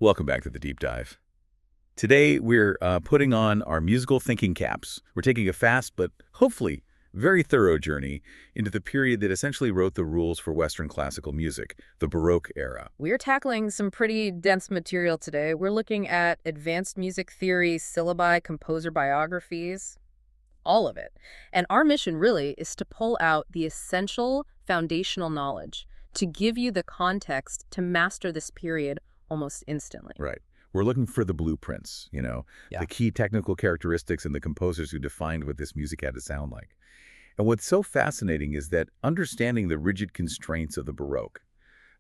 Welcome back to the Deep Dive. Today, we're putting on our musical thinking caps. We're taking a fast, but hopefully very thorough journey into the period that essentially wrote the rules for Western classical music, the Baroque era. We're tackling some pretty dense material today. We're looking at advanced music theory, syllabi, composer biographies, all of it. And our mission really is to pull out the essential foundational knowledge to give you the context to master this period almost instantly. Right. We're looking for the blueprints, the key technical characteristics and the composers who defined what this music had to sound like. And what's so fascinating is that understanding the rigid constraints of the Baroque,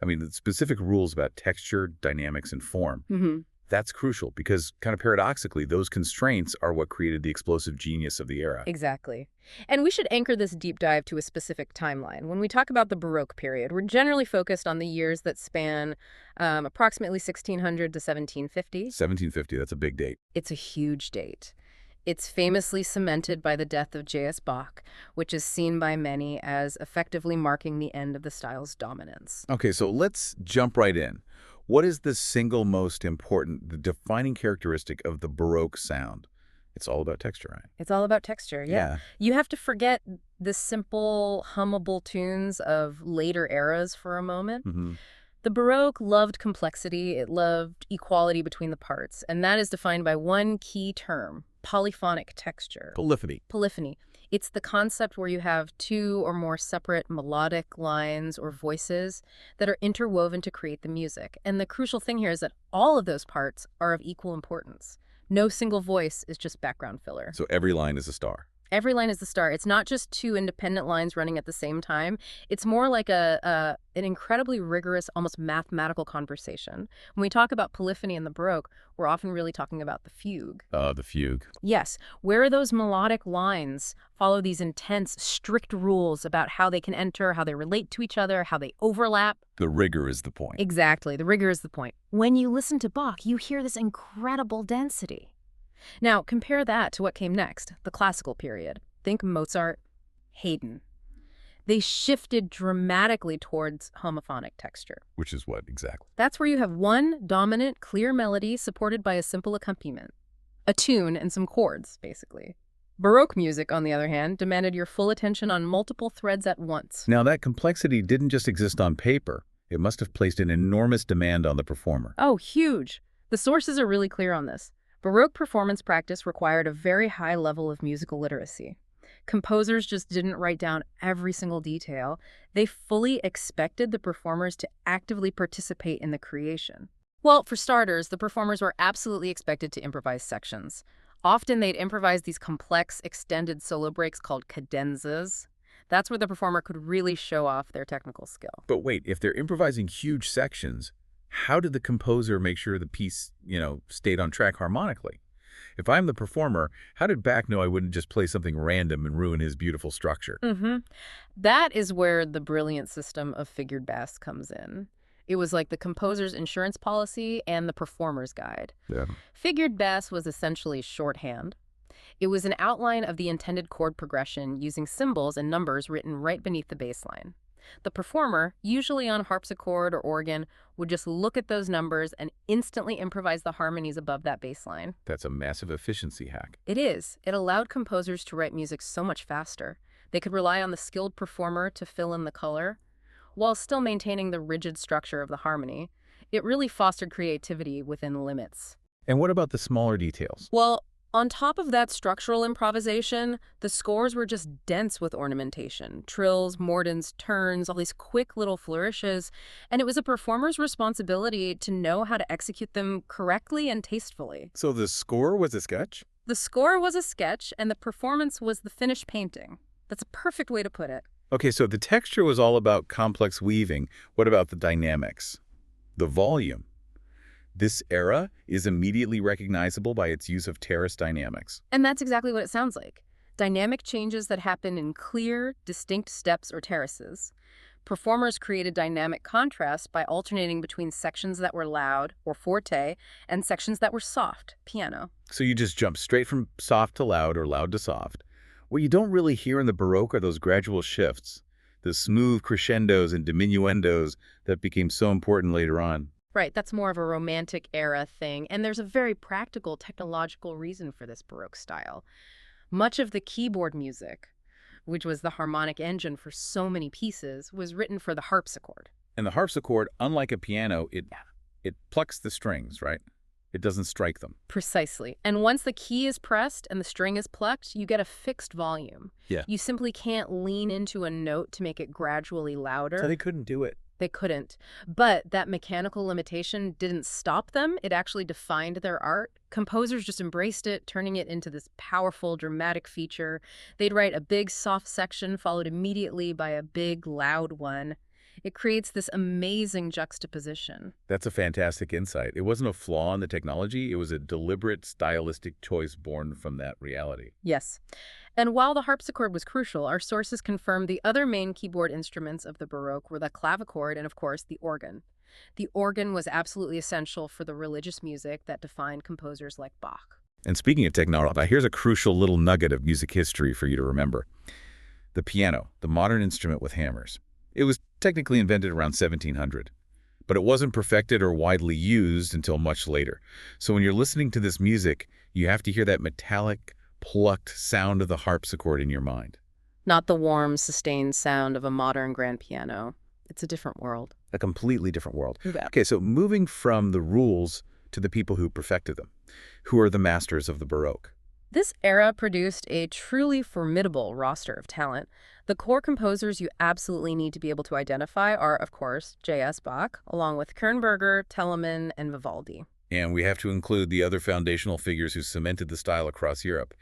the specific rules about texture, dynamics, and form, that's crucial because kind of paradoxically, those constraints are what created the explosive genius of the era. Exactly. And we should anchor this deep dive to a specific timeline. When we talk about the Baroque period, we're generally focused on the years that span approximately 1600 to 1750. 1750, that's a big date. It's a huge date. It's famously cemented by the death of J.S. Bach, which is seen by many as effectively marking the end of the style's dominance. Okay, so let's jump right in. What is the single most important, the defining characteristic of the Baroque sound? It's all about texture, right? It's all about texture, yeah. You have to forget the simple, hummable tunes of later eras for a moment. The Baroque loved complexity, it loved equality between the parts, and that is defined by one key term, polyphonic texture. Polyphony. Polyphony. It's the concept where you have two or more separate melodic lines or voices that are interwoven to create the music. And the crucial thing here is that all of those parts are of equal importance. No single voice is just background filler. So every line is a star. Every line is the star. It's not just two independent lines running at the same time. It's more like an incredibly rigorous, almost mathematical conversation. When we talk about polyphony in the Baroque, we're often really talking about the fugue. The fugue. Yes, where those melodic lines follow these intense, strict rules about how they can enter, how they relate to each other, how they overlap. The rigor is the point. Exactly, the rigor is the point. When you listen to Bach, you hear this incredible density. Now, compare that to what came next, the classical period. Think Mozart, Haydn. They shifted dramatically towards homophonic texture. Which is what exactly? That's where you have one dominant, clear melody supported by a simple accompaniment. A tune and some chords, basically. Baroque music, on the other hand, demanded your full attention on multiple threads at once. Now, that complexity didn't just exist on paper. It must have placed an enormous demand on the performer. Oh, huge. The sources are really clear on this. Baroque performance practice required a very high level of musical literacy. Composers just didn't write down every single detail. They fully expected the performers to actively participate in the creation. Well, for starters, the performers were absolutely expected to improvise sections. Often they'd improvise these complex, extended solo breaks called cadenzas. That's where the performer could really show off their technical skill. But wait, if they're improvising huge sections, how did the composer make sure the piece, stayed on track harmonically? If I'm the performer, how did Bach know I wouldn't just play something random and ruin his beautiful structure? That is where the brilliant system of figured bass comes in. It was like the composer's insurance policy and the performer's guide. Figured bass was essentially shorthand. It was an outline of the intended chord progression using symbols and numbers written right beneath the bass line. The performer, usually on harpsichord or organ, would just look at those numbers and instantly improvise the harmonies above that bass line. That's a massive efficiency hack. It is. It allowed composers to write music so much faster. They could rely on the skilled performer to fill in the color, while still maintaining the rigid structure of the harmony. It really fostered creativity within limits. And what about the smaller details? Well, on top of that structural improvisation, the scores were just dense with ornamentation. Trills, mordents, turns, all these quick little flourishes. And it was a performer's responsibility to know how to execute them correctly and tastefully. So the score was a sketch? The score was a sketch, and the performance was the finished painting. That's a perfect way to put it. Okay, so the texture was all about complex weaving. What about the dynamics? The volume? This era is immediately recognizable by its use of terraced dynamics. And that's exactly what it sounds like. Dynamic changes that happen in clear, distinct steps or terraces. Performers created dynamic contrast by alternating between sections that were loud, or forte, and sections that were soft, piano. So you just jump straight from soft to loud or loud to soft. What you don't really hear in the Baroque are those gradual shifts, the smooth crescendos and diminuendos that became so important later on. Right, that's more of a Romantic era thing, and there's a very practical technological reason for this Baroque style. Much of the keyboard music, which was the harmonic engine for so many pieces, was written for the harpsichord. And the harpsichord, unlike a piano, it plucks the strings, right? It doesn't strike them. Precisely. And once the key is pressed and the string is plucked, you get a fixed volume. Yeah. You simply can't lean into a note to make it gradually louder. So they couldn't do it. They couldn't. But that mechanical limitation didn't stop them. It actually defined their art. Composers just embraced it, turning it into this powerful, dramatic feature. They'd write a big, soft section followed immediately by a big, loud one. It creates this amazing juxtaposition. That's a fantastic insight. It wasn't a flaw in the technology. It was a deliberate stylistic choice born from that reality. Yes. And while the harpsichord was crucial, our sources confirm the other main keyboard instruments of the Baroque were the clavichord and, of course, the organ. The organ was absolutely essential for the religious music that defined composers like Bach. And speaking of technology, here's a crucial little nugget of music history for you to remember. The piano, the modern instrument with hammers. It was technically invented around 1700, but it wasn't perfected or widely used until much later. So when you're listening to this music, you have to hear that metallic, plucked sound of the harpsichord in your mind. Not the warm, sustained sound of a modern grand piano. It's a different world. A completely different world. Yeah. Okay, so moving from the rules to the people who perfected them, who are the masters of the Baroque. This era produced a truly formidable roster of talent. The core composers you absolutely need to be able to identify are, of course, J.S. Bach, along with Kirnberger, Telemann, and Vivaldi. And we have to include the other foundational figures who cemented the style across Europe.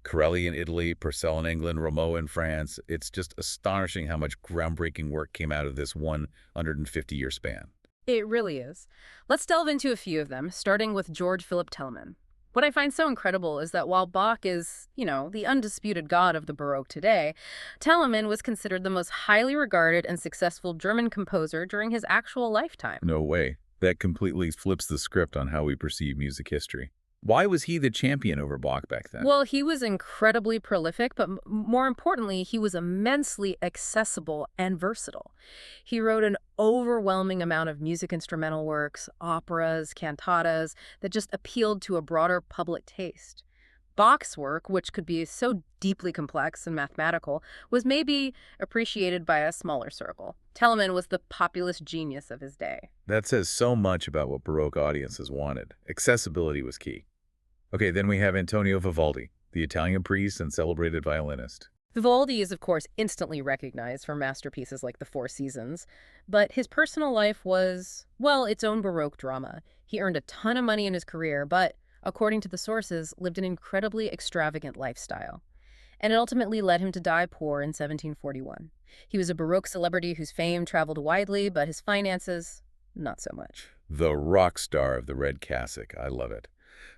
Corelli in Italy, Purcell in England, Rameau in France. It's just astonishing how much groundbreaking work came out of this 150-year span. It really is. Let's delve into a few of them, starting with George Philipp Telemann. What I find so incredible is that while Bach is, the undisputed god of the Baroque today, Telemann was considered the most highly regarded and successful German composer during his actual lifetime. No way. That completely flips the script on how we perceive music history. Why was he the champion over Bach back then? Well, he was incredibly prolific, but more importantly, he was immensely accessible and versatile. He wrote an overwhelming amount of music instrumental works, operas, cantatas, that just appealed to a broader public taste. Bach's work, which could be so deeply complex and mathematical, was maybe appreciated by a smaller circle. Telemann was the populist genius of his day. That says so much about what Baroque audiences wanted. Accessibility was key. Okay, then we have Antonio Vivaldi, the Italian priest and celebrated violinist. Vivaldi is, of course, instantly recognized for masterpieces like The Four Seasons, but his personal life was, well, its own Baroque drama. He earned a ton of money in his career, but, according to the sources, lived an incredibly extravagant lifestyle. And it ultimately led him to die poor in 1741. He was a Baroque celebrity whose fame traveled widely, but his finances, not so much. The rock star of the red cassock. I love it.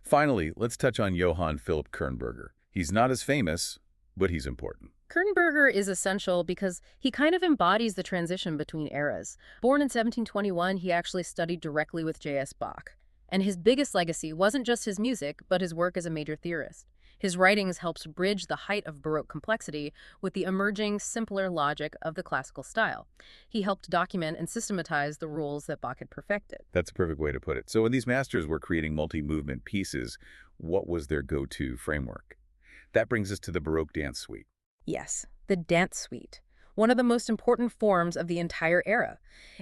Finally, let's touch on Johann Philipp Kirnberger. He's not as famous, but he's important. Kirnberger is essential because he kind of embodies the transition between eras. Born in 1721, he actually studied directly with J.S. Bach. And his biggest legacy wasn't just his music, but his work as a major theorist. His writings helps bridge the height of Baroque complexity with the emerging, simpler logic of the classical style. He helped document and systematize the rules that Bach had perfected. That's a perfect way to put it. So when these masters were creating multi-movement pieces, what was their go-to framework? That brings us to the Baroque Dance Suite. Yes, the Dance Suite. One of the most important forms of the entire era.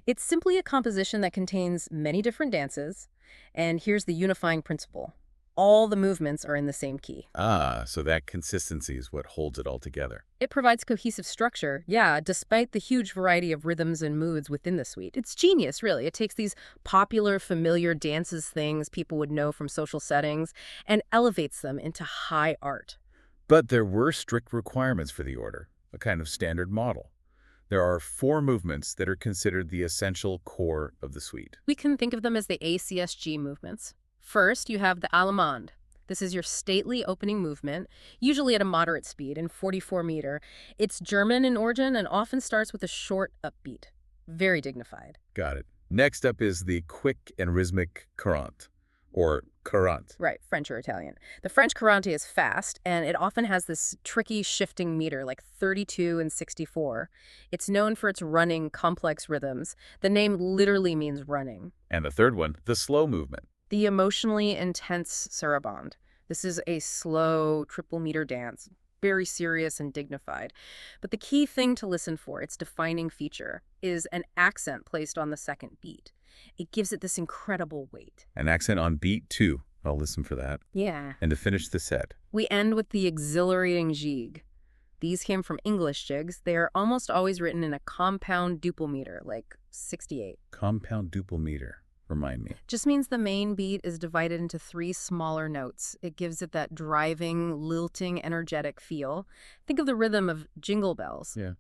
It's simply a composition that contains many different dances, and here's the unifying principle. All the movements are in the same key. So that consistency is what holds it all together. It provides cohesive structure, yeah, despite the huge variety of rhythms and moods within the suite. It's genius, really. It takes these popular, familiar dances, things people would know from social settings, and elevates them into high art. But there were strict requirements for the order, a kind of standard model. There are 4 movements that are considered the essential core of the suite. We can think of them as the ACSG movements. First, you have the Allemande. This is your stately opening movement, usually at a moderate speed in 44 meter. It's German in origin and often starts with a short upbeat. Very dignified. Got it. Next up is the quick and rhythmic Courante, or Courante. Right, French or Italian. The French Courante is fast, and it often has this tricky shifting meter, like 32 and 64. It's known for its running, complex rhythms. The name literally means running. And the third one, the slow movement. The emotionally intense Sarabande. This is a slow, triple meter dance, very serious and dignified. But the key thing to listen for, its defining feature, is an accent placed on the second beat. It gives it this incredible weight. An accent on beat 2. I'll listen for that. Yeah. And to finish the set, We end with the exhilarating Gigue. These came from English jigs. They are almost always written in a compound duple meter, like 68. compound duple meter. Remind me. Just means the main beat is divided into 3 smaller notes. It gives it that driving, lilting, energetic feel. Think of the rhythm of Jingle Bells. Yeah.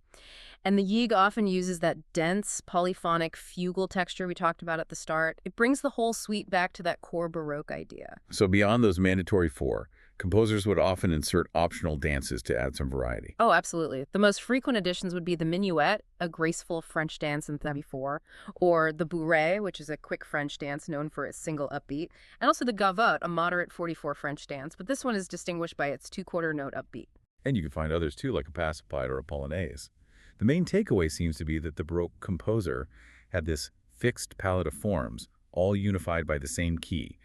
And the Gigue often uses that dense, polyphonic, fugal texture we talked about at the start. It brings the whole suite back to that core Baroque idea. So beyond those mandatory 4, composers would often insert optional dances to add some variety. Oh, absolutely. The most frequent additions would be the minuet, a graceful French dance in 34, or the bourrée, which is a quick French dance known for its single upbeat, and also the gavotte, a moderate 44 French dance, but this one is distinguished by its 2/4 note upbeat. And you can find others too, like a passipade or a polonaise. The main takeaway seems to be that the Baroque composer had this fixed palette of forms, all unified by the same key,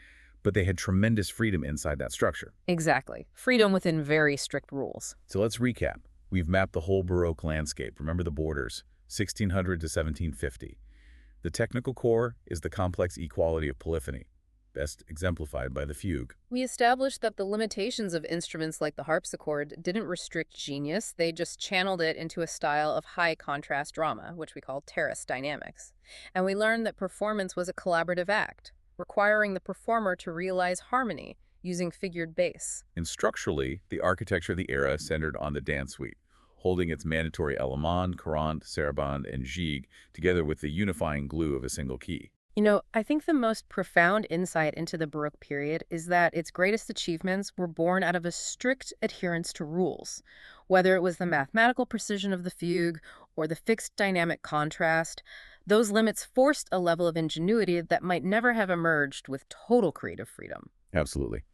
but they had tremendous freedom inside that structure. Exactly. Freedom within very strict rules. So let's recap. We've mapped the whole Baroque landscape. Remember the borders, 1600 to 1750. The technical core is the complex equality of polyphony, best exemplified by the fugue. We established that the limitations of instruments like the harpsichord didn't restrict genius, they just channeled it into a style of high contrast drama, which we call Terraced Dynamics. And we learned that performance was a collaborative act, requiring the performer to realize harmony using figured bass. And structurally, the architecture of the era centered on the dance suite, holding its mandatory Allemande, Courante, Sarabande, and Gigue together with the unifying glue of a single key. You know, I think the most profound insight into the Baroque period is that its greatest achievements were born out of a strict adherence to rules. Whether it was the mathematical precision of the fugue or the fixed dynamic contrast, those limits forced a level of ingenuity that might never have emerged with total creative freedom. Absolutely.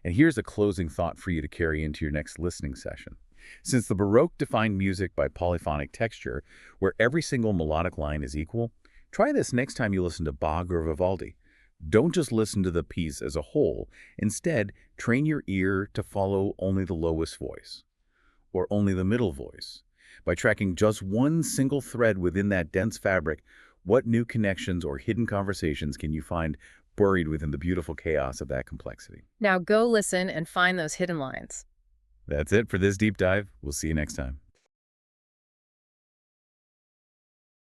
And here's a closing thought for you to carry into your next listening session. Since the Baroque defined music by polyphonic texture, where every single melodic line is equal, try this next time you listen to Bach or Vivaldi. Don't just listen to the piece as a whole. Instead, train your ear to follow only the lowest voice, or only the middle voice. By tracking just one single thread within that dense fabric, what new connections or hidden conversations can you find buried within the beautiful chaos of that complexity? Now go listen and find those hidden lines. That's it for this deep dive. We'll see you next time.